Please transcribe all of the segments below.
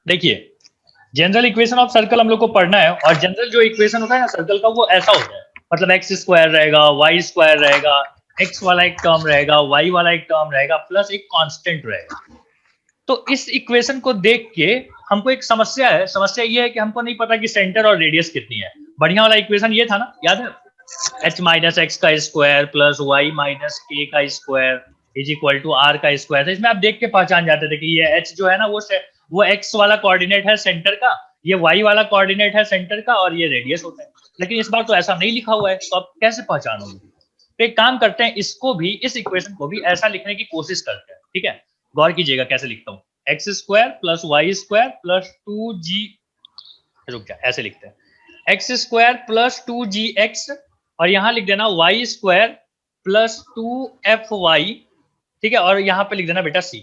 देखिए general equation of circle हम लोग को पढ़ना है, और जनरल जो इक्वेशन होता है ना सर्कल का वो ऐसा होता है, मतलब एक्स स्क्वायर रहेगा, वाई स्क्वायर रहेगा, एक्स वाला एक टर्म रहेगा, वाई वाला एक टर्म रहेगा, प्लस एक कांस्टेंट रहेगा। तो इस इक्वेशन को देख के हमको एक समस्या है, समस्या ये है कि हमको नहीं पता कि सेंटर और रेडियस कितनी है। बढ़िया वाला इक्वेशन ये था ना, याद है, एच माइनस एक्स का स्क्वायर प्लस वाई माइनस के का square is equal to r का स्क्वायर था। इसमें आप देख के पहचान जाते थे कि ये एच जो है ना वो एक्स वाला कोऑर्डिनेट है सेंटर का, ये वाई वाला कोऑर्डिनेट है सेंटर का, और ये रेडियस होता है। लेकिन इस बार तो ऐसा नहीं लिखा हुआ है, तो आप कैसे पहचानोगे? तो एक काम करते हैं, इसको भी, इस इक्वेशन को भी ऐसा लिखने की कोशिश करते हैं, ठीक है? गौर कीजिएगा कैसे लिखता हूँ, x square plus y square plus 2g, रुक जा, ऐसे लिखते हैं एक्स स्क्वायर प्लस 2gx, और यहां लिख देना वाई स्क्वायर प्लस 2fy, ठीक है? और यहां पे लिख देना बेटा c,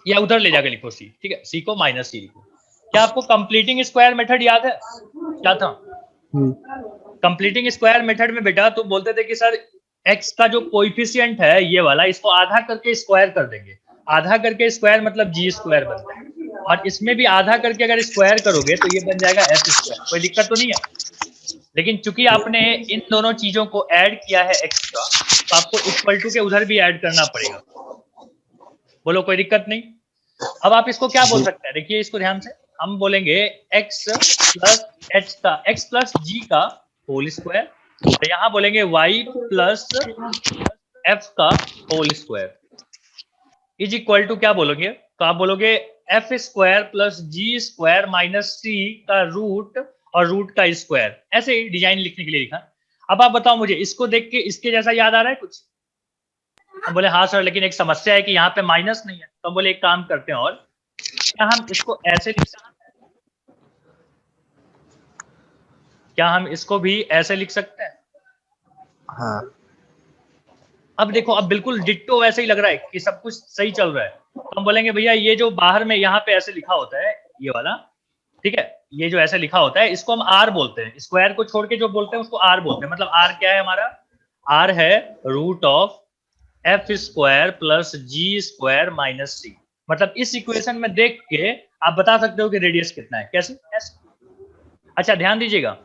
या उधर ले जाकर लिखो c, ठीक है? c को माइनस c लिखो। क्या आपको कंप्लीटिंग स्क्वायर मेथड याद है? क्या था कंप्लीटिंग स्क्वायर मेथड में बेटा? तो बोलते थे कि सर x का जो कोएफिशिएंट है ये वाला, इसको आधा करके स्क्वायर कर देंगे। आधा करके स्क्वायर मतलब जी स्क्वायर बनता है, और इसमें भी आधा करके अगर स्क्वायर करोगे तो ये बन जाएगा एफ स्क्वायर। कोई दिक्कत तो नहीं है? लेकिन चूंकि आपने इन दोनों चीजों को ऐड किया है एक्स्ट्रा, तो आपको इक्वल टू के उधर भी ऐड करना पड़ेगा। बोलो कोई दिक्कत नहीं? अब आप इसको क्या बोल सकते हैं, देखिए इसको ध्यान से, हम बोलेंगे x प्लस h का, x प्लस g का होल स्क्वायर, और यहां बोलेंगे y प्लस f का whole square is equal to क्या बोलोगे? तो आप बोलोगे f square plus g square minus c का रूट और रूट का स्क्वायर। ऐसे ही डिजाइन लिखने के लिए लिखा। अब आप बताओ मुझे, इसको देख के इसके जैसा याद आ रहा है कुछ? हम बोले हाँ सर, लेकिन एक समस्या है कि यहाँ पे माइनस नहीं है। तो हम बोले एक काम करते हैं, और क्या हम इसको ऐसे लिख सकते हैं? क्या हम इसको भी ऐसे लिख सकते हैं? हाँ। अब देखो, अब बिल्कुल डिट्टो वैसे ही लग रहा है कि सब कुछ सही चल रहा है। तो हम बोलेंगे भैया ये जो बाहर में यहाँ पे ऐसे लिखा होता है ये वाला, ठीक है, ये जो ऐसे लिखा होता है इसको हम आर बोलते हैं। स्क्वायर को छोड़ के जो बोलते हैं उसको आर बोलते हैं। मतलब आर क्या है हमारा? आर है root of f square plus g square minus c. मतलब इस इक्वेशन में देख के आप बता सकते हो कि रेडियस कितना है। कैसे? कैसे? अच्छा ध्यान दीजिएगा,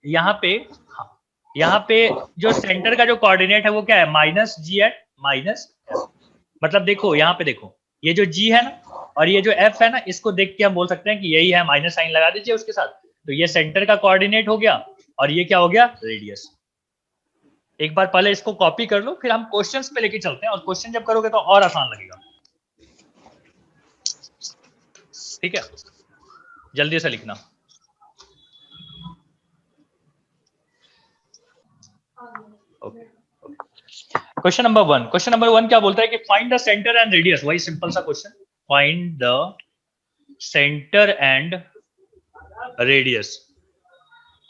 यहाँ पे, हाँ, यहाँ पे जो सेंटर का जो कोऑर्डिनेट है वो क्या है? माइनस जी एट माइनस एफ। मतलब देखो यहाँ पे देखो, ये जो g है ना और ये जो f है ना, इसको देख के हम बोल सकते हैं कि यही है, माइनस साइन लगा दीजिए उसके साथ। तो ये सेंटर का कोऑर्डिनेट हो गया, और ये क्या हो गया? रेडियस। एक बार पहले इसको कॉपी कर लो, फिर हम क्वेश्चंस पे लेके चलते हैं, और क्वेश्चन जब करोगे तो और आसान लगेगा। ठीक है, जल्दी से लिखना। Okay, question number one. Question number one क्या बोलता है कि find the centre and radius. वही सिंपल सा question, find the centre and radius.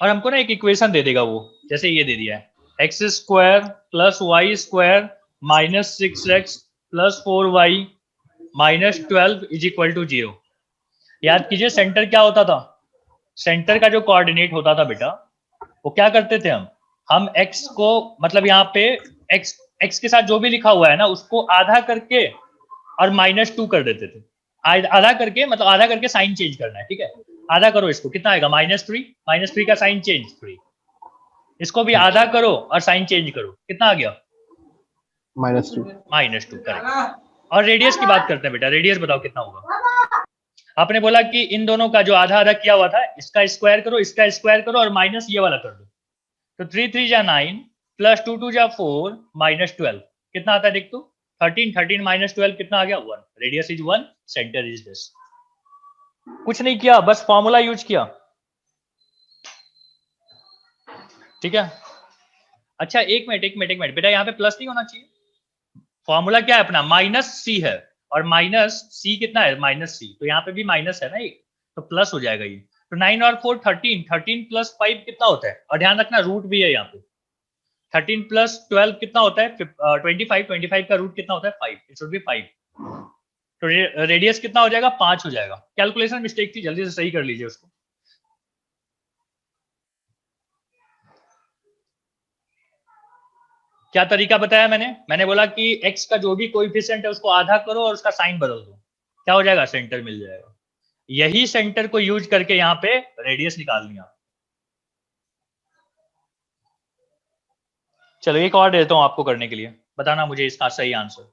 और हमको ना एक इक्वेशन दे देगा वो, जैसे ये दे दिया है, x square plus y square minus 6x plus 4y minus 12 is equal to 0। याद कीजिए सेंटर क्या होता था? सेंटर का जो कोऑर्डिनेट होता था बेटा, वो क्या करते थे हम x को, मतलब यहाँ पे x के साथ जो भी लिखा हुआ है ना उसको आधा करके और -2 कर देते थे। आधा करके मतलब आधा करके साइन चेंज करना है, ठीक है? आधा करो इसको, कितना आएगा? -3। -3 का साइन चेंज 3। इसको भी आधा करो और साइन चेंज करो, कितना आ गया? -2। -2, करेक्ट। और रेडियस की बात करते हैं बेटा, रेडियस बताओ कितना होगा? आपने बोला कि इन दोनों का जो आधा आधा किया हुआ था, इसका स्क्वायर करो, इसका स्क्वायर करो, और माइनस ये वाला कर दो। तो 3 3 जा 9 प्लस 2 2 जा 4 -12 कितना आता है देख तो? 13। 13 -12 कितना आ गया? 1। Radius is 1, centre is this. कुछ नहीं किया, बस फॉर्मूला यूज किया। ठीक है, अच्छा एक मिनट बेटा, यहाँ पे प्लस नहीं होना चाहिए। फॉर्मूला क्या है अपना? माइनस सी है, और माइनस सी कितना है? -c। तो यहाँ पे भी माइनस है ना एक, तो प्लस हो जाएगा ये। तो 9 और 4 13, 13 प्लस 5 कितना होता है? और ध्यान रखना रूट भी है यहाँ पे। 13 प्लस 12 कितना होता है? 25। 25 का रूट कितना होता है? 5। It should be 5। तो रेडियस कितना हो जाएगा? 5 हो जाएगा। कैलकुलेशन मिस्टेक थी, जल्दी से सही कर लीजिए उसको। क्या तरीका बताया मैंने बोला कि x का जो भी कोएफिशिएंट है उसको आधा करो और उसका साइन बदल दो, क्या हो जाएगा? सेंटर मिल जाएगा। यही सेंटर को यूज करके यहाँ पे रेडियस निकाल लिया। चलो एक और देता हूं आपको करने के लिए, बताना मुझे इसका सही आंसर।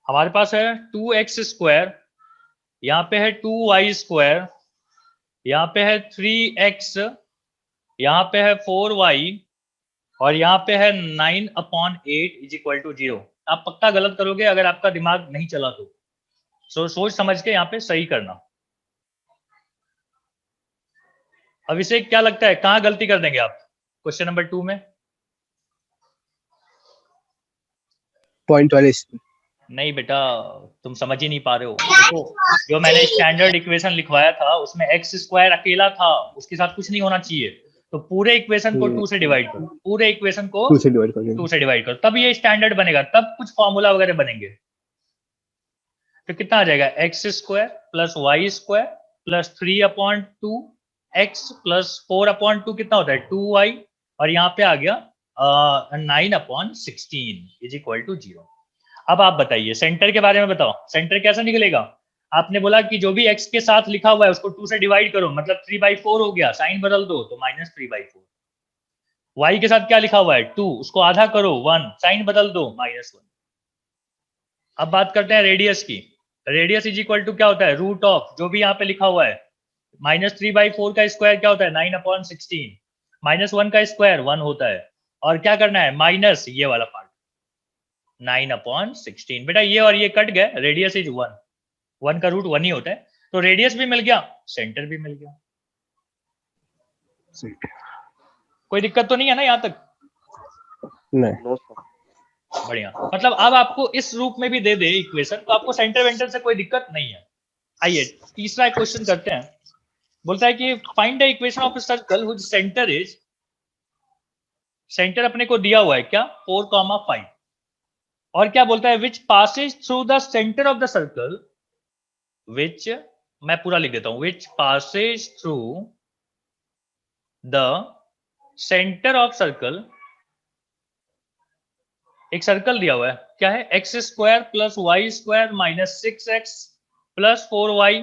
हमारे पास है 2x², यहाँ पे है 2y², यहाँ पे है 3x, यहाँ पे है 4y और यहाँ पे है 9/8 = 0। आप पक्का गलत करोगे अगर आपका दिमाग नहीं चला तो, सोच समझ के यहाँ पे सही करना। अब इसे क्या लगता है कहाँ गलती कर देंगे आप क्वेश्चन नंबर 2 में? पॉइंट वाले नहीं बेटा, तुम समझ ही नहीं पा रहे हो। देखो जो मैंने स्टैंडर्ड इक्वेशन लिखवाया था उसमें x² अकेला था, उसके साथ कुछ नहीं होना चाहिए, तो पूरे इक्वेशन को 2 से डिवाइड करो, पूरे इक्वेशन को 2 से डिवाइड कर 2 से डिवाइड करो, तब ये स्टैंडर्ड बनेगा, तब कुछ फॉर्मूला वगैरह बनेंगे। तो कितना आ जाएगा x² plus y² plus 3/2 x plus 4/2 कितना होता है 2y, और यहाँ पे आ गया 9/16 = 0। अब आप बताइए सेंटर के बारे में बताओ, सेंटर कैसा निकलेगा? आपने बोला कि जो भी x के साथ लिखा हुआ है उसको 2 से डिवाइड करो, मतलब 3/4 हो गया, साइन बदल दो तो -3/4। y के साथ क्या लिखा हुआ है 2, उसको आधा करो 1, साइन बदल दो -1। अब बात करते हैं रेडियस की। रेडियस = क्या होता है रूट ऑफ जो भी यहाँ पे लिखा हुआ है, -3/4 का स्क्वायर क्या होता है 9/16, -1 का स्क्वायर 1 होता है, और क्या करना है माइनस ये वाला पार्ट 9/16। बेटा ये और ये कट गए, रेडियस इज 1, 1 का रूट 1 ही होता है, तो रेडियस भी मिल गया, सेंटर भी मिल गया। कोई दिक्कत तो नहीं है ना यहाँ तक? नहीं। बढ़िया, मतलब अब आपको इस रूप में भी दे दे इक्वेशन तो आपको सेंटर वेंटर से कोई दिक्कत नहीं है। आइए तीसरा क्वेश्चन करते हैं। बोलता है कि find the equation of a circle which centre is, centre अपने को दिया हुआ है क्या 4,5, और क्या बोलता है which passes through the centre of the circle, which, मैं पूरा लिख देता हूं, which passes through the centre of circle. एक सर्कल दिया हुआ है, क्या है x² plus y² minus 6x plus 4y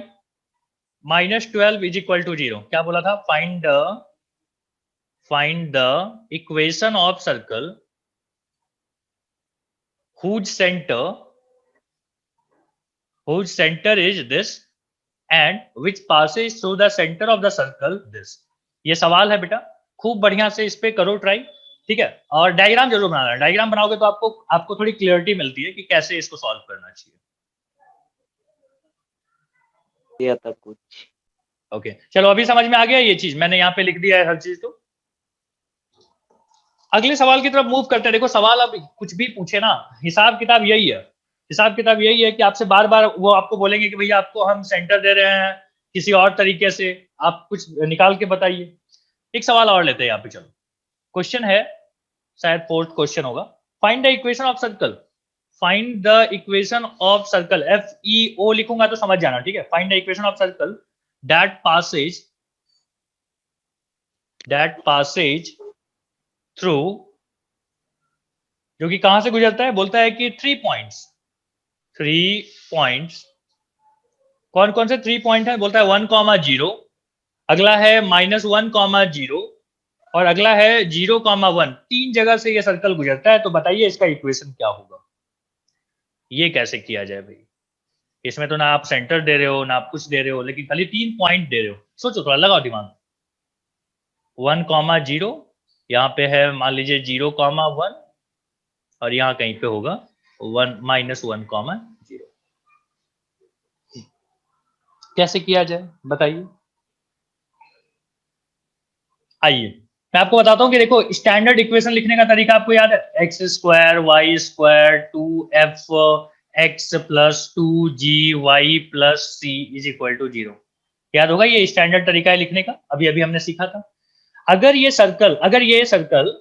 minus 12 = 0। क्या बोला था? Find the equation of circle whose center is this and which passes through the center of the circle this। ये सवाल है बेटा, खूब बढ़िया से इस पे करो ट्राई, ठीक है, और डायग्राम जरूर बनाना। डायग्राम बनाओगे तो आपको थोड़ी क्लियरिटी मिलती है कि कैसे इसको सॉल्व करना चाहिए। था कुछ। ओके चलो अभी समझ में आ गया ये चीज, मैंने यहाँ पे लिख दिया है हर चीज। तो अगले सवाल की तरफ मूव करते हैं। देखो सवाल अब कुछ भी पूछे ना, हिसाब किताब यही है, हिसाब किताब यही है कि आपसे बार बार वो आपको बोलेंगे कि भैया आपको हम सेंटर दे रहे हैं किसी और तरीके से, आप कुछ निकाल के बताइए। एक सवाल और लेते हैं यहाँ पे, चलो क्वेश्चन है, शायद 4th क्वेश्चन होगा। Find the equation of circle, find the equation of circle, FEO लिखूंगा तो समझ जाना, ठीक है। Find the equation of circle that Passage through, जो कि कहां से गुजरता है, बोलता है कि 3 पॉइंट्स। कौन कौन से 3 पॉइंट है? बोलता है 1,0, अगला है -1,0 और अगला है 0,1। 3 जगह से ये सर्कल गुजरता है। तो बताइए इसका इक्वेशन क्या होगा? ये कैसे किया जाए भाई? इसमें तो ना आप सेंटर दे रहे हो ना आप कुछ दे रहे हो, लेकिन खाली 3 पॉइंट दे रहे हो। सोचो थोड़ा, लगाओ दिमाग। 1,0 यहाँ पे है, मान लीजिए 0,1 और यहाँ कहीं पे होगा -1,0। कैसे किया जाए बताइए? आइए मैं आपको बताता हूँ कि देखो स्टैंडर्ड इक्वेशन लिखने का तरीका आपको याद है, x² y² 2f(x + 2gy + c = 0। याद होगा, ये स्टैंडर्ड तरीका है लिखने का, अभी अभी हमने सीखा था। अगर ये सर्कल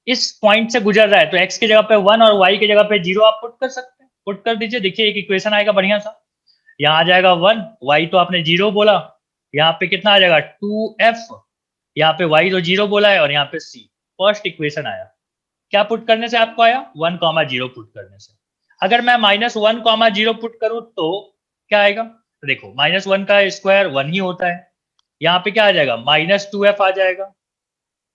इस पॉइंट से गुजर रहा है तो x की जगह पे 1 और y की जगह पे 0 आप पुट कर सकते हैं। पुट कर दीजिए, देखिए एक इक्वेशन आएगा बढ़िया सा। यहाँ आ जाएगा 1, y तो आपने 0 बोला, यहाँ पे कितना आ जाएगा 2f, यहाँ पे y तो 0 बोला है और यहाँ पे c। फर्स्ट इक्वेशन आया, क्या पुट करने से आपको आया 1,0 पुट करने से। अगर मैं -1,0 पुट करूं तो क्या आएगा तो देखो -1 का स्क्वायर 1 ही होता है, यहाँ पे क्या आ जाएगा -2f आ जाएगा,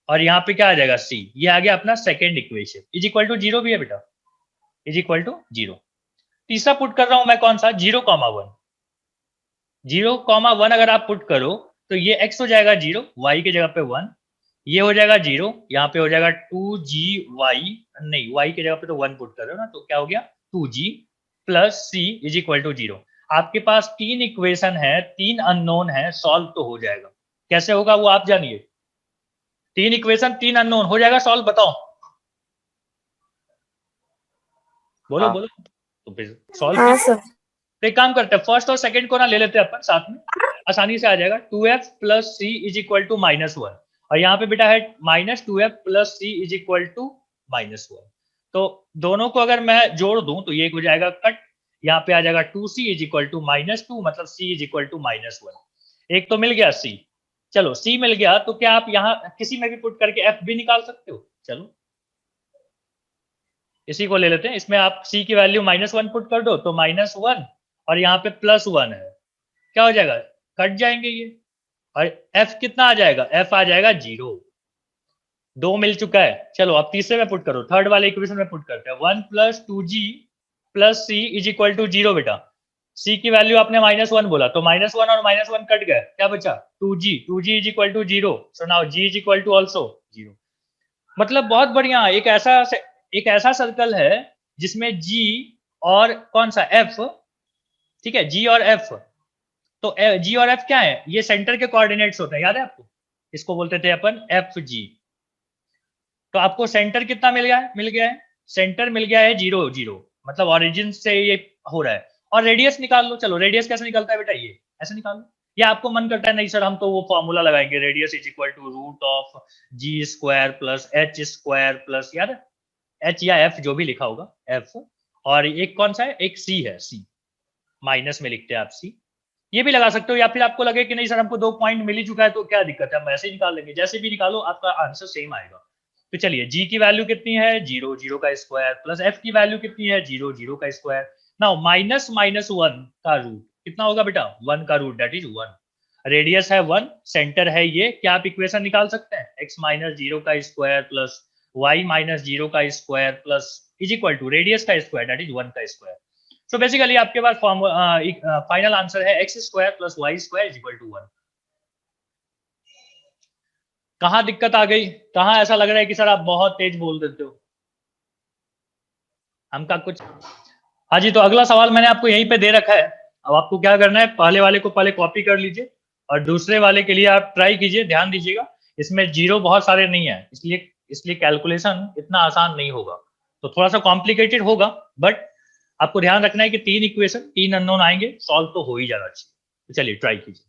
और यहाँ पे क्या आ जाएगा c, ये आ गया अपना second equation, is equal to 0 भी है बेटा, इज इक्वल टू 0। तीसरा पुट कर रहा हूं मैं कौन सा, 0,1, 0,1 अगर आप पुट करो तो ये x हो जाएगा 0, y की जगह पे 1, ये हो जाएगा 0, यहाँ पे हो जाएगा 2gy, नहीं y की जगह पे तो 1 पुट कर रहे हो ना, तो क्या हो गया 2g plus c is equal to 0। आपके पास 3 इक्वेशन है, 3 अननोन है, सॉल्व तो हो जाएगा। कैसे होगा वो आप जानिए, 3 इक्वेशन 3 अननोन हो जाएगा सॉल्व, बताओ बोलो हाँ। बोलो, तो फिर सॉल्व तो एक काम करते हैं, फर्स्ट और सेकंड को ना ले लेते हैं अपन साथ में, आसानी से आ जाएगा। 2f plus c is equal to -1, और यहाँ पे बेटा है -2f plus c is equal to -1। तो दोनों को अगर मैं जोड़ दूं तो ये हो जाएगा कट, यहाँ पे आ जाएगा 2c इज इक्वल टू -2, मतलब c इज इक्वल टू -1। एक तो मिल गया c, चलो c मिल गया, तो क्या आप यहाँ किसी में भी पुट करके f भी निकाल सकते हो। चलो इसी को ले लेते हैं, इसमें आप c की वैल्यू -1 पुट कर दो तो -1, और यहाँ पे +1 है, क्या हो जाएगा कट जाएंगे ये, और f कितना आ जाएगा, f आ जाएगा 0, 2 मिल चुका है। चलो अब तीसरे में पुट करो, थर्ड वाले इक्वेशन में पुट करते हैं, 1 + 2g + c is equal to 0। बेटा c की वैल्यू आपने -1 बोला, तो -1 और -1 कट गए, क्या बचा 2g is equal to 0, so now g is equal to also 0। मतलब बहुत बढ़िया, एक ऐसा सर्कल है जिसमें g और कौन सा f, ठीक है g और f, तो g और f क्या है, ये सेंटर के कोऑर्डिनेट्स होते हैं, याद है आपको, इसको बोलते थे अपन fg। तो आपको सेंटर कितना मिल गया है, सेंटर मिल गया है 0 0, मतलब ओरिजिन से ये हो रहा है। और रेडियस निकाल लो, चलो रेडियस कैसे निकलता है बेटा, ये ऐसे निकाल लो, या आपको मन करता है नहीं सर हम तो वो फॉर्मूला लगाएंगे, radius is equal to √g² plus h² plus, याद है h या f जो भी लिखा होगा f, और एक कौन सा है, एक c है, c माइनस में लिखते हैं आप c, ये भी लगा सकते हो। या फिर आपको लगे कि नहीं सर हमको 2 पॉइंट मिल ही चुका है तो क्या दिक्कत है, हम ऐसे ही निकाल लेंगे, जैसे भी निकालो आपका आंसर सेम आएगा। तो चलिए g की वैल्यू कितनी है 0 0 का स्क्वायर, प्लस f की वैल्यू कितनी है 0 0 का स्क्वायर। नाउ -1 का रूट कितना होगा बेटा, 1 का रूट, दैट इज 1। रेडियस है 1, सेंटर है ये, क्या आप इक्वेशन निकाल सकते हैं, x - 0 का स्क्वायर प्लस y - 0 का square plus is equal to radius का स्क्वायर, दैट इज 1 का स्क्वायर। सो बेसिकली आपके पास फाइनल आंसर है x² plus y² is equal to 1। कहाँ दिक्कत आ गई, कहाँ ऐसा लग रहा है कि सर आप बहुत तेज बोल देते हो, हमका कुछ। हाँ जी, तो अगला सवाल मैंने आपको यहीं पे दे रखा है, अब आपको क्या करना है, पहले वाले को पहले कॉपी कर लीजिए, और दूसरे वाले के लिए आप ट्राई कीजिए, ध्यान दीजिएगा इसमें जीरो बहुत सारे नहीं है, इसलिए कैलकुलेशन इतना आसान नहीं होगा, तो थोड़ा सा कॉम्प्लिकेटेड होगा, बट आपको ध्यान रखना है कि 3 इक्वेशन 3 अननोन आएंगे, सॉल्व तो हो ही जाना चाहिए। तो चलिए ट्राई कीजिए।